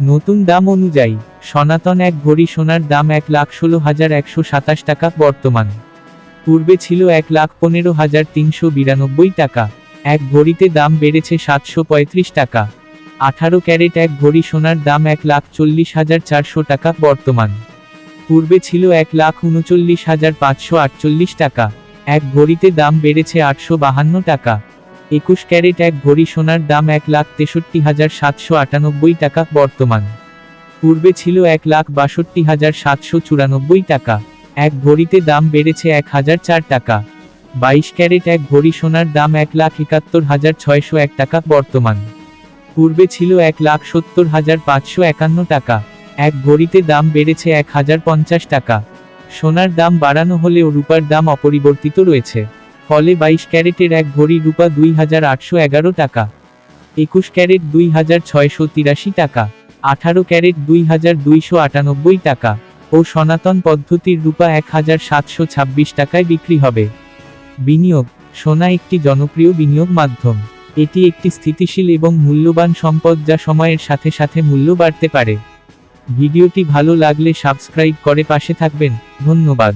নতুন দাম অনুযায়ী সনাতন এক ভরি সোনার দাম 1,16,127 টাকা বর্তমান। পূর্বে ছিল 1,15,392 টাকা। এক ভরিতে দাম বেড়েছে 735 টাকা। 18 ক্যারেট এক ভরি সোনার দাম 1,40,400 টাকা বর্তমান। পূর্বে ছিল 1,39,548 টাকা। এক ভরিতে দাম বেড়েছে 852 টাকা। 21 ক্যারেট এক ভরি সোনার দাম 1,63,798 টাকা বর্তমান। পূর্বে ছিল 1,62,794 টাকা। এক ভরিতে দাম বেড়েছে 1,004 টাকা। 22 ক্যারেট এক ভরি সোনার দাম 1,71,601 টাকা বর্তমান। পূর্বে ছিল 1,70,551 টাকা। এক ভরিতে দাম বেড়েছে 1,050 টাকা। সোনার দাম বাড়ানো হলেও রূপার দাম অপরিবর্তিত রয়েছে। ফলে 22 ক্যারেটের এক ভরি রূপা 2,811 টাকা। 21 ক্যারেট 2,683 টাকা। 18 ক্যারেট 2,298 টাকা ও সনাতন পদ্ধতির রূপা 1,726 টাকায় বিক্রি হবে। বিনিয়োগ: সোনা একটি জনপ্রিয় বিনিয়োগ মাধ্যম। এটি একটি স্থিতিশীল এবং মূল্যবান সম্পদ যা সময়ের সাথে সাথে মূল্য বাড়তে পারে। ভিডিওটি ভালো লাগলে সাবস্ক্রাইব করে পাশে থাকবেন। ধন্যবাদ।